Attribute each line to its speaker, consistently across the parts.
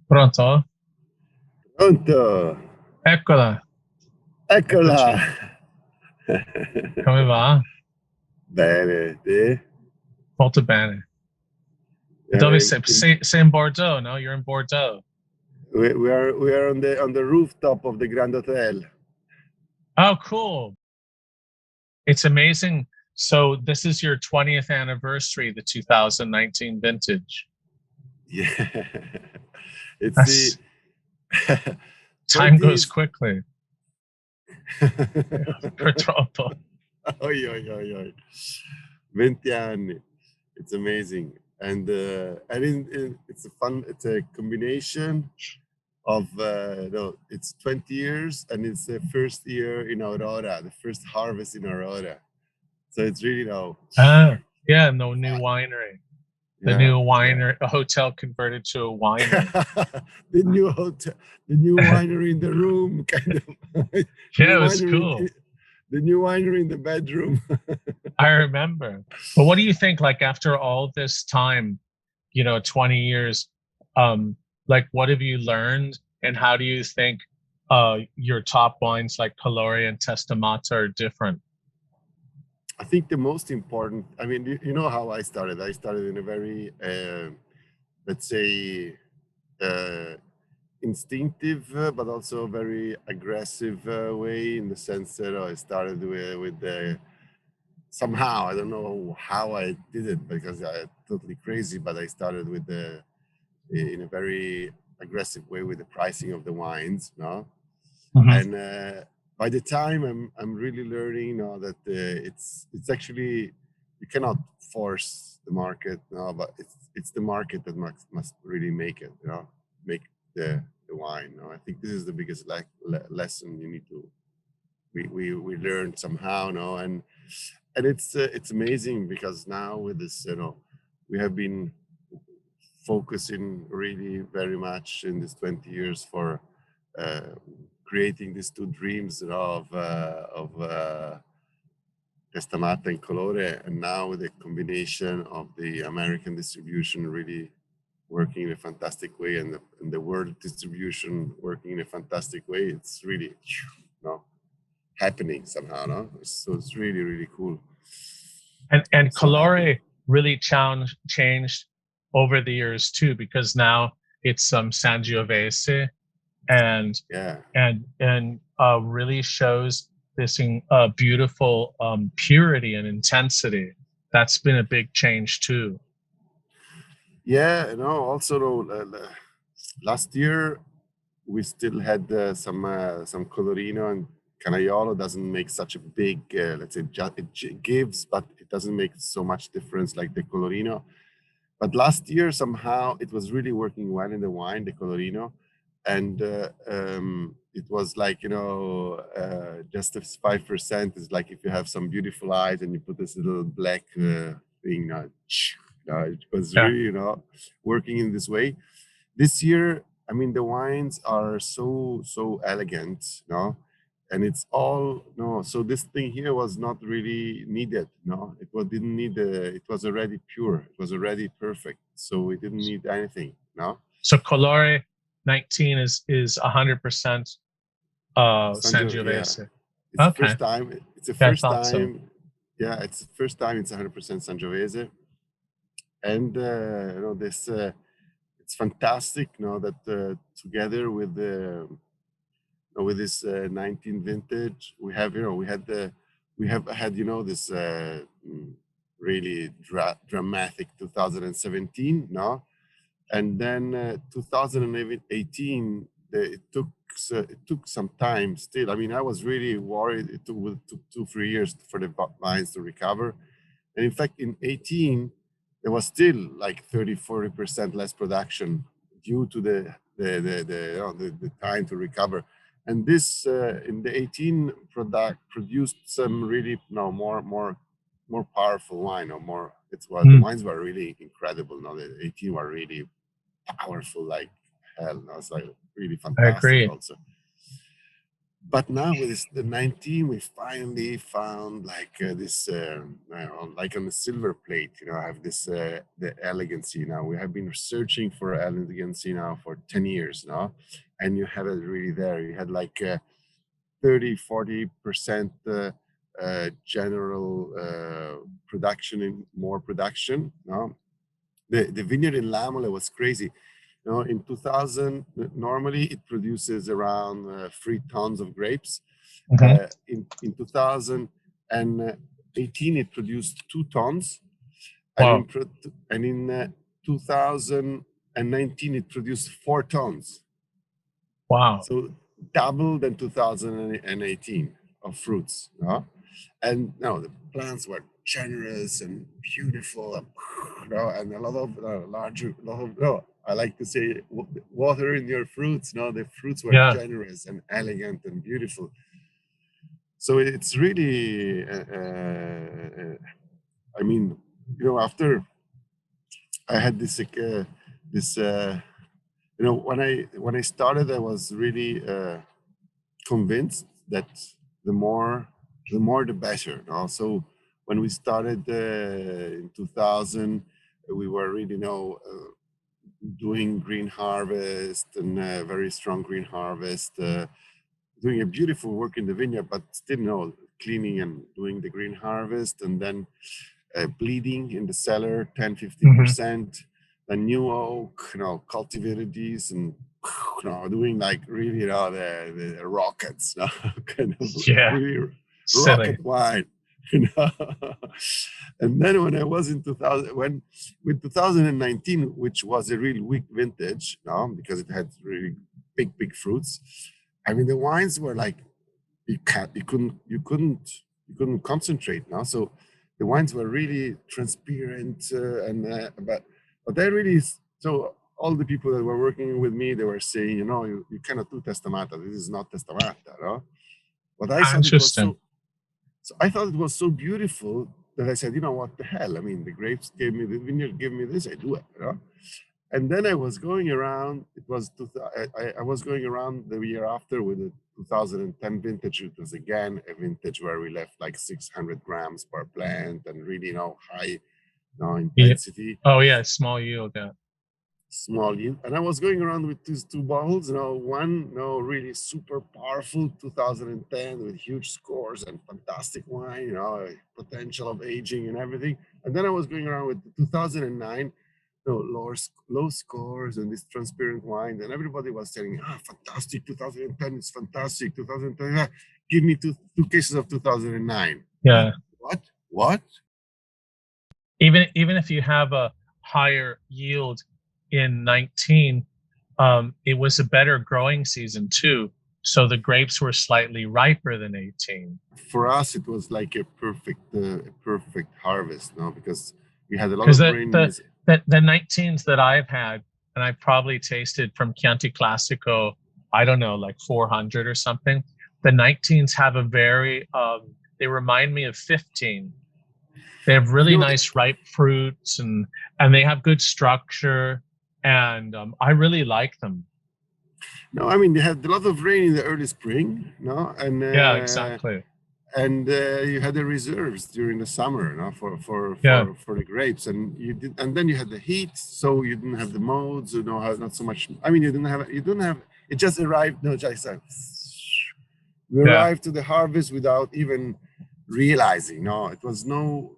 Speaker 1: Pronto?
Speaker 2: Pronto,
Speaker 1: Eccola, eccoci.
Speaker 2: eccola.
Speaker 1: Come va?
Speaker 2: Bene, te?
Speaker 1: Molto bene. Dove sei? Sei in Bordeaux, no? You're in Bordeaux.
Speaker 2: We are on the rooftop of the Grand Hotel.
Speaker 1: Oh, cool. It's amazing. So this is your 20th anniversary, the 2019 vintage.
Speaker 2: Yeah, it's the
Speaker 1: That's, time
Speaker 2: 20.
Speaker 1: goes quickly. Purtroppo.
Speaker 2: Oi, oi, oi, oi. 20 anni. It's amazing, and it's a combination of it's 20 years, and it's the first year in Aurora, the first harvest in Aurora. So it's really
Speaker 1: Yeah, no new winery. The new winery, a hotel converted to a winery.
Speaker 2: the new hotel, the new winery in the room, kind of.
Speaker 1: Yeah, it was cool.
Speaker 2: The new winery in the bedroom.
Speaker 1: I remember. But what do you think, like after all this time, 20 years, like what have you learned and how do you think your top wines like Colore and Testamatta are different?
Speaker 2: I think the most important, I mean, you know how I started. I started in a very, let's say, instinctive, but also very aggressive way, in the sense that I started with the, somehow, I don't know how I did it because I'm totally crazy, but I started with in a very aggressive way with the pricing of the wines, no?
Speaker 1: Mm-hmm.
Speaker 2: And by the time I'm really learning, that it's actually, you cannot force the market, no, but it's the market that must really make it, make the wine. I think this is the biggest lesson you need to we learned somehow, no, and it's amazing because now with this, we have been focusing really very much in this 20 years for creating these two dreams of Testamatta and Colore, and now with the combination of the American distribution really working in a fantastic way, and the world distribution working in a fantastic way, it's really happening somehow, no? So it's really, really cool.
Speaker 1: And so Colore really changed over the years too, because now it's Sangiovese and really shows this beautiful purity and intensity. That's been a big change too.
Speaker 2: Yeah, also last year we still had some Colorino, and Canaiolo doesn't make such a big, let's say, it gives, but it doesn't make so much difference like the Colorino. But last year, somehow, it was really working well in the wine, the Colorino. And it was like, just 5% is like if you have some beautiful eyes and you put this little black thing, it was really, working in this way. This year, I mean, the wines are so elegant, and it's all so this thing here was not really needed, didn't need it was already pure, it was already perfect, so we didn't need anything.
Speaker 1: So Colore 19 is 100% Sangiovese.
Speaker 2: It's the first time, it's the first time it's 100% Sangiovese, and this it's fantastic that together with this 19 vintage, we have had this really dramatic 2017, and then 2018 it took some time still. I mean, I was really worried. It took 2-3 years for the vines to recover, and in fact in 18 there was still like 30-40% less production due to the time to recover. And this in the 18 produced some really more powerful wine, or more. The wines were really incredible. The 18 were really powerful like hell. It's like really fantastic. I agree. Also, But now with the 19, we finally found like this, like on the silver plate, I have this, the elegancy now. We have been searching for elegancy now for 10 years now, and you have it really there. You had like 30-40% general production and more production. The vineyard in Lamole was crazy. In 2000, normally it produces around 3 tons of grapes. In 2018, it produced 2 tons.
Speaker 1: Wow.
Speaker 2: And in 2019, it produced 4 tons.
Speaker 1: Wow.
Speaker 2: So double than 2018 of fruits. And the plants were generous and beautiful, and a lot of I like to say water in your fruits. The fruits were generous and elegant and beautiful. So it's really, I mean, after I had this, when I started, I was really convinced that the more the better. So when we started in 2000, we were really doing green harvest and very strong green harvest, doing a beautiful work in the vineyard, but still cleaning and doing the green harvest, and then bleeding in the cellar 10-15%. The new oak, cultivated these, and doing like really, the rockets, kind of really rocket wine, And then when I was in with 2019, which was a really weak vintage, because it had really big fruits. I mean, the wines were like you couldn't concentrate now. So the wines were really transparent, but they really, so all the people that were working with me, they were saying, you cannot do Testamatta. This is not Testamatta, But I thought it was so I thought it was so beautiful that I said, what the hell? I mean, the grapes gave me, the vineyard gave me this, I do it, And then I was going around, I was going around the year after with the 2010 vintage. It was again a vintage where we left like 600 grams per plant and really, high intensity.
Speaker 1: Oh yeah, small yield,
Speaker 2: Small yield. And I was going around with these 2 bottles, one, really super powerful 2010 with huge scores and fantastic wine, potential of aging and everything. And then I was going around with the 2009, low scores and this transparent wine, and everybody was saying, fantastic, 2010 is fantastic, 2010, give me two cases of 2009.
Speaker 1: Yeah.
Speaker 2: What?
Speaker 1: Even if you have a higher yield in 19, it was a better growing season too. So the grapes were slightly riper than 18.
Speaker 2: For us, it was like a perfect harvest, because we had a lot of rain.
Speaker 1: The 19s that I've had, and I probably tasted from Chianti Classico, I don't know, like 400 or something. The 19s have a very, they remind me of 15. They have really nice ripe fruits, and they have good structure, and I really like them.
Speaker 2: No, I mean, they had a lot of rain in the early spring, and
Speaker 1: yeah, exactly.
Speaker 2: And you had the reserves during the summer, for the grapes, and then you had the heat, so you didn't have the modes, not so much. I mean, you didn't have. It just arrived. We arrived to the harvest without even realizing. It was no.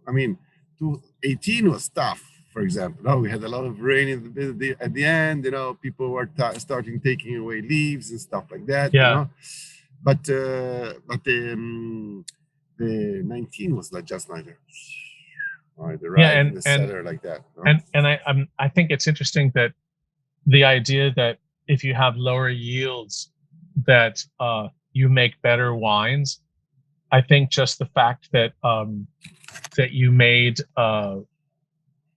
Speaker 2: I mean, 2018 was tough. For example, we had a lot of rain at the end. People were starting taking away leaves and stuff like that. But the 19 was like just like in the cellar like that.
Speaker 1: And I think it's interesting that the idea that if you have lower yields, that you make better wines. I think just the fact that that you made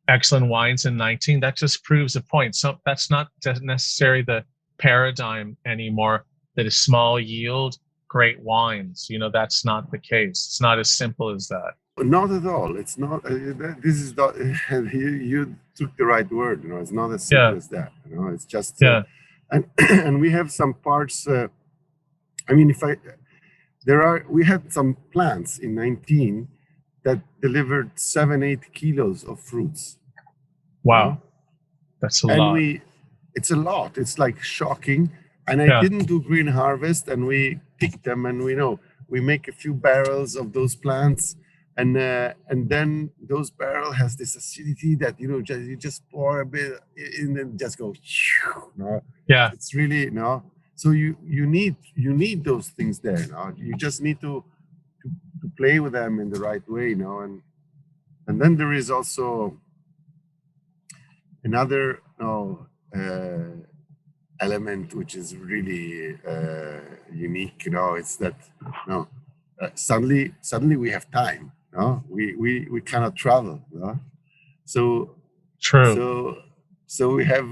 Speaker 1: excellent wines in 19, that just proves a point. So that's not necessarily the paradigm anymore, that is small yield, great wines. That's not the case. It's not as simple as that.
Speaker 2: Not at all. It's not. This is not. You took the right word. It's not as simple as that. It's just. And we have some parts I mean, we had some plants in 19 that delivered 7-8 kilos of fruits.
Speaker 1: Wow, that's a
Speaker 2: And
Speaker 1: lot.
Speaker 2: it's a lot. It's like shocking. And I
Speaker 1: Yeah,
Speaker 2: didn't do green harvest, and we pick them, and we make a few barrels of those plants, and then those barrel has this acidity that you just pour a bit in and just go.
Speaker 1: yeah,
Speaker 2: It's really So you need those things there. You just need to play with them in the right way. And then there is also another element which is really unique. It's that suddenly we have time. We cannot travel. So
Speaker 1: true.
Speaker 2: so we have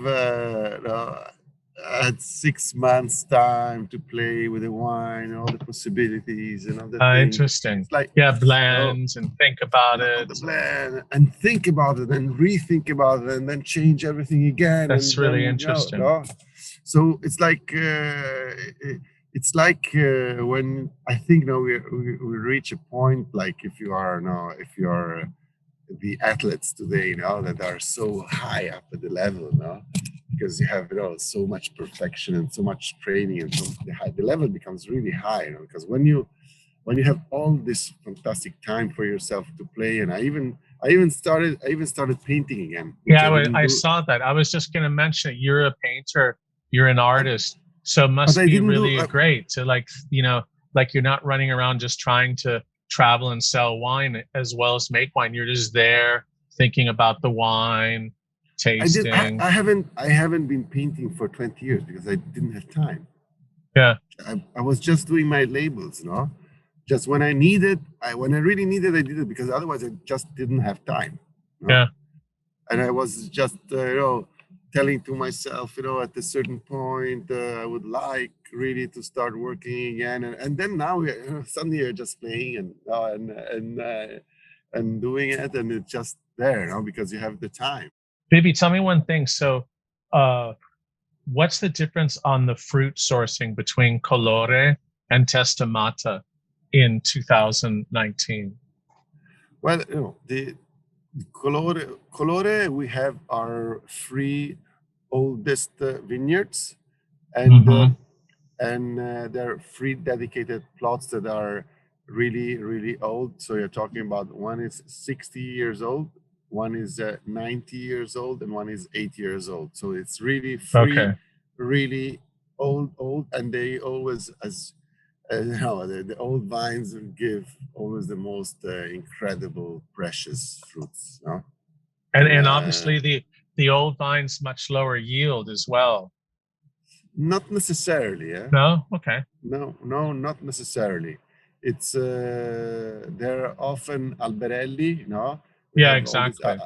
Speaker 2: had 6 months time to play with the wine, all the possibilities and other things.
Speaker 1: Interesting.
Speaker 2: It's like
Speaker 1: blends and think about it.
Speaker 2: the blend and think about it and rethink about it and then change everything again.
Speaker 1: That's
Speaker 2: and
Speaker 1: really
Speaker 2: then,
Speaker 1: interesting.
Speaker 2: So it's like when I think we reach a point, like if you are the athletes today that are so high up at the level because you have so much perfection and so much training, and so the level becomes really high because when you have all this fantastic time for yourself to play. And I even started painting again.
Speaker 1: Yeah, I saw that. I was just going to mention it. You're a painter, you're an artist, so it must be really great to like you're not running around just trying to travel and sell wine as well as make wine. You're just there thinking about the wine, tasting.
Speaker 2: I haven't been painting for 20 years because I didn't have time.
Speaker 1: Yeah.
Speaker 2: I was just doing my labels, just when I really needed, I did it, because otherwise I just didn't have time.
Speaker 1: Yeah.
Speaker 2: And I was just, telling to myself, at a certain point, I would like really to start working again. And then now suddenly you're just playing and doing it, and it's just there, because you have the time.
Speaker 1: Bibi, tell me one thing. So, what's the difference on the fruit sourcing between Colore and Testamatta in 2019?
Speaker 2: Well, the Colore, we have our 3 oldest vineyards, and they're 3 dedicated plots that are really, really old. So you're talking about one is 60 years old, one is 90 years old, and one is 80 years old. So it's really 3 really old, and they always, as the old vines give always the most incredible, precious fruits.
Speaker 1: And obviously the old vines much lower yield as well.
Speaker 2: Not necessarily.
Speaker 1: No? Okay.
Speaker 2: No, not necessarily. It's they're often alberelli.
Speaker 1: Yeah, exactly.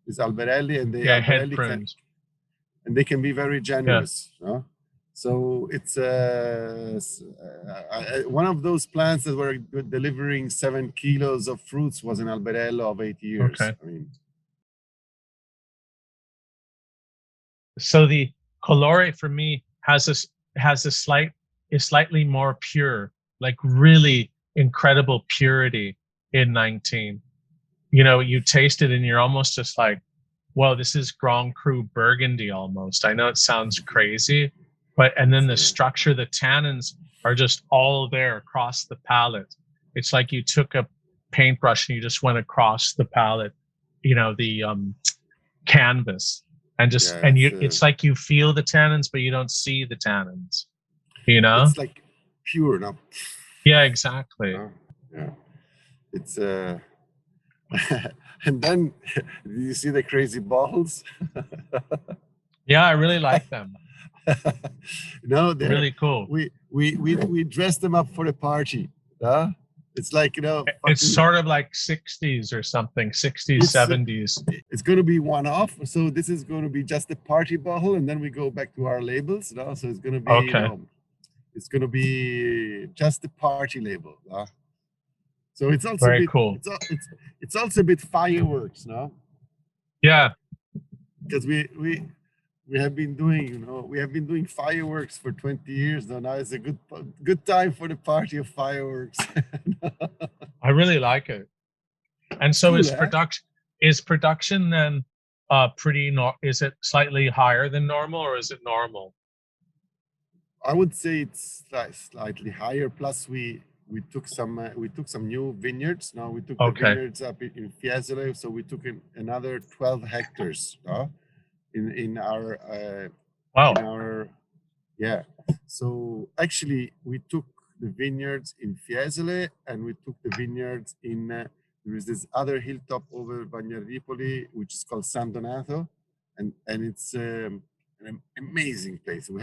Speaker 2: It's alberelli, and they
Speaker 1: head prunes.
Speaker 2: And they can be very generous. So it's one of those plants that were delivering 7 kilos of fruits was an alberello of 80 years.
Speaker 1: Okay. So the Colore for me is slightly more pure, like really incredible purity in 19. You taste it and you're almost just like, well, this is Grand Cru Burgundy almost. I know it sounds crazy, and then the structure, the tannins are just all there across the palate. It's like you took a paintbrush and you just went across the palate, the canvas, and it's like you feel the tannins, but you don't see the tannins.
Speaker 2: It's like pure, no?
Speaker 1: Yeah, exactly.
Speaker 2: Yeah, it's and then do you see the crazy balls?
Speaker 1: Yeah, I really like them.
Speaker 2: They're
Speaker 1: really cool.
Speaker 2: We dress them up for a party. It's like
Speaker 1: it's sort of like 60s or something, 60s, 70s.
Speaker 2: It's going to be one-off. So this is going to be just a party bottle, and then we go back to our labels. So it's going to be it's going to be just a party label. So it's also
Speaker 1: very cool.
Speaker 2: It's also a bit fireworks, no?
Speaker 1: Yeah,
Speaker 2: because we we have been doing fireworks for 20 years now. Now it's a good time for the party of fireworks.
Speaker 1: I really like it. And so
Speaker 2: Cool, eh?
Speaker 1: is production then is it slightly higher than normal, or is it normal?
Speaker 2: I would say it's slightly higher. Plus, we took some new vineyards. Now we took the
Speaker 1: Okay.
Speaker 2: vineyards up in Fiesole, so we took another 12 hectares in our
Speaker 1: Wow.
Speaker 2: yeah. So actually, we took the vineyards in Fiesole, and we took the vineyards in there is this other hilltop over Bagnaripoli, which is called San Donato, and it's an amazing place. We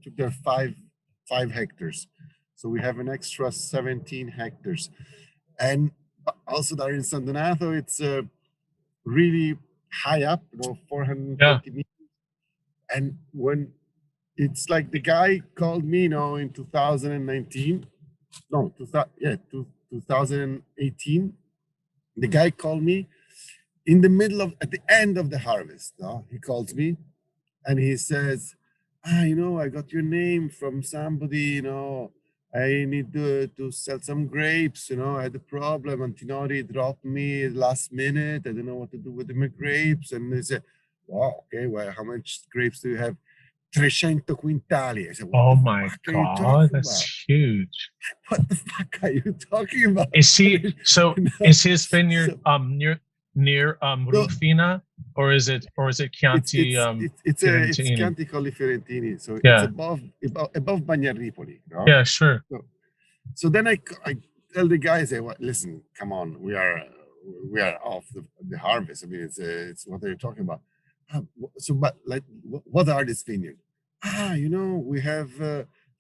Speaker 2: took there five hectares, so we have an extra 17 hectares, and also there in San Donato, it's really high up, 420 meters, and when it's like the guy called me, in 2019, 2018. The guy called me at the end of the harvest. He calls me and he says, I got your name from somebody, I need to sell some grapes, I had a problem. Antinori dropped me last minute. I don't know what to do with my grapes. And they said, wow, okay, well, how much grapes do you have? 300 quintali. I said, what
Speaker 1: Oh
Speaker 2: the
Speaker 1: my
Speaker 2: fuck are you
Speaker 1: God,
Speaker 2: talking
Speaker 1: that's
Speaker 2: about?
Speaker 1: huge.
Speaker 2: What the fuck are you talking about?
Speaker 1: Is is his vineyard near
Speaker 2: No,
Speaker 1: Rufina, or is it Chianti
Speaker 2: it's
Speaker 1: Fiorentini?
Speaker 2: Chianti Colli Fiorentini, so it's
Speaker 1: Yeah.
Speaker 2: above Bagnaripoli.
Speaker 1: Yeah, sure.
Speaker 2: So then I tell the guys, well, listen, come on, we are off the harvest. I mean, it's what are you talking about? But like, what are these vineyards? We have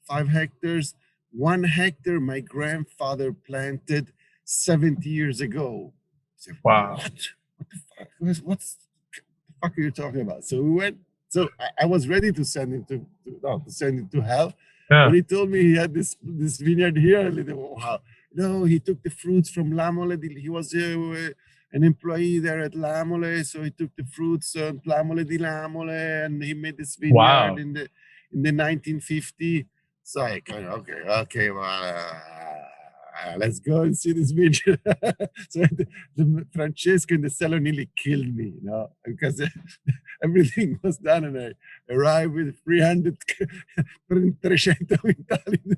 Speaker 2: 5 hectares. 1 hectare my grandfather planted 70 years ago. I said,
Speaker 1: Wow.
Speaker 2: What the fuck? What the fuck are you talking about? So we went. So I was ready to send him to hell.
Speaker 1: Yeah.
Speaker 2: When he told me he had this vineyard here, wow. No, he took the fruits from Lamole. He was an employee there at Lamole, so he took the fruits on Lamole di Lamole, and he made this vineyard in the 1950s. So I kind of okay, well, let's go and see this vineyard. So the Francesco in the cellar nearly killed me, because everything was done, and I arrived with 300 quintali.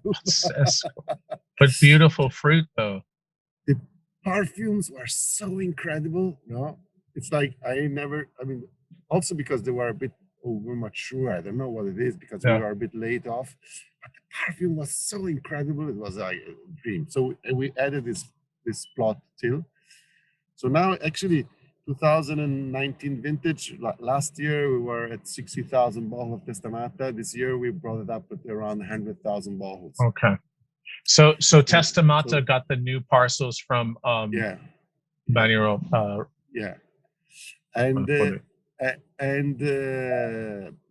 Speaker 1: But beautiful fruit, though.
Speaker 2: The perfumes were so incredible. It's like also because they were a bit over mature. I don't know what it is, because we were a bit late off. But the perfume was so incredible. It was like a dream. So we added this plot till. So now actually 2019 vintage. Last year we were at 60,000 bottles of Testamatta. This year we brought it up at around 100,000 bottles.
Speaker 1: Okay. So Testamatta got the new parcels from Baniro.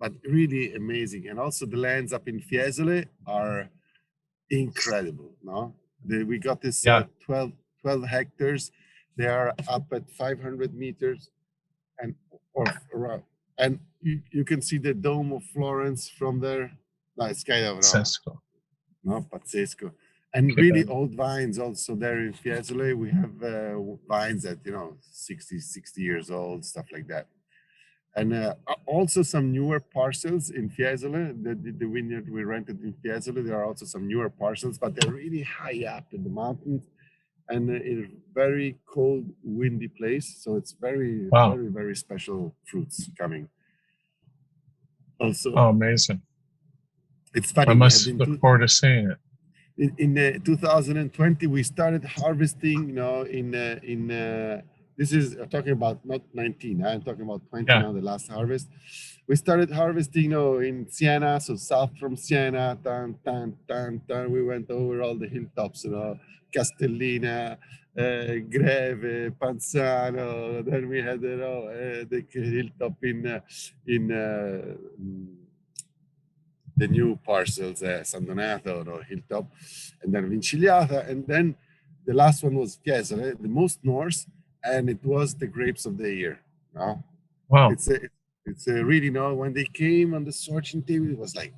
Speaker 2: But really amazing. And also the lands up in Fiesole are incredible. We got this 12 hectares. They are up at 500 meters or around, and you can see the Dome of Florence from there. It's kind of pazzesco. And really old vines also there in Fiesole. We have vines that 60 years old, stuff like that. And also some newer parcels in Fiesole. The vineyard we rented in Fiesole, there are also some newer parcels, but they're really high up in the mountains, and in a very cold, windy place. So it's very, very, very special fruits coming. Also,
Speaker 1: amazing.
Speaker 2: It's funny.
Speaker 1: I must look forward to seeing it.
Speaker 2: In 2020, we started harvesting. This is talking about not 19. I'm talking about 20 now. The last harvest, we started harvesting. In Siena, so south from Siena. We went over all the hilltops. Castellina, Greve, Panzano. Then we had the hilltop in the new parcels, San Donato, hilltop, and then Vincigliata, and then the last one was Fiesole, the most north, and it was the grapes of the year.
Speaker 1: Wow!
Speaker 2: It's It's really, when they came on the sorting table, it was like,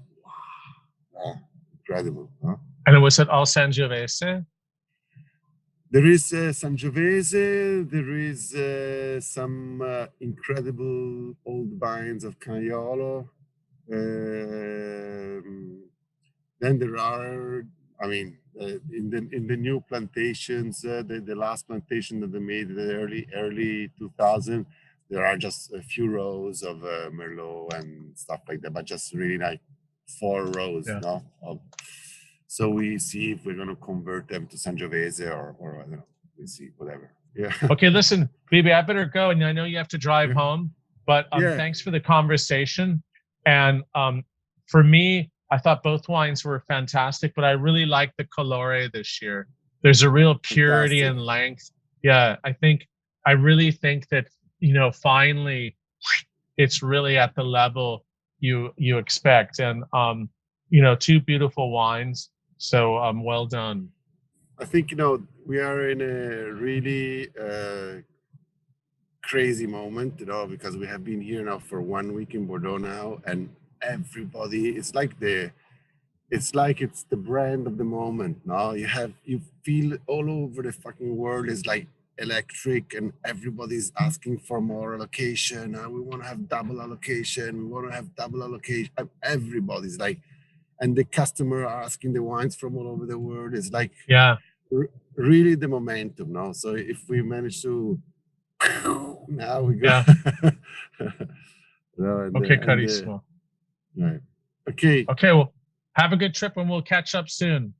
Speaker 2: wow, incredible. Huh?
Speaker 1: And was it all Sangiovese?
Speaker 2: There is Sangiovese, there is some incredible old vines of Caiolo. Then there are, in the new plantations, the last plantation that they made in the early 2000, there are just a few rows of Merlot and stuff like that, but just really like 4 rows,
Speaker 1: Yeah.
Speaker 2: So we see if we're going to convert them to Sangiovese or I don't know, we see whatever. Yeah.
Speaker 1: Okay, listen, Bibi, I better go, and I know you have to drive home, but thanks for the conversation. And for me, I thought both wines were fantastic, but I really like the Colore this year. There's a real purity and length. Yeah, I really think that, finally, it's really at the level you expect. And, 2 beautiful wines. So well done.
Speaker 2: I think, we are in a really crazy moment, because we have been here now for 1 week in Bordeaux now, and everybody, it's like it's the brand of the moment. Now you feel all over the fucking world is like electric, and everybody's asking for more allocation. We want to have double allocation. We want to have double allocation. Everybody's like, and the customer are asking the wines from all over the world. It's like, really the momentum now. So if we manage to, now we go.
Speaker 1: Okay, carissimo.
Speaker 2: Right. Okay.
Speaker 1: Okay. Well, have a good trip, and we'll catch up soon.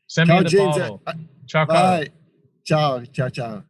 Speaker 1: Send me the bottle.
Speaker 2: Ciao, James. Bye. Ciao. Ciao.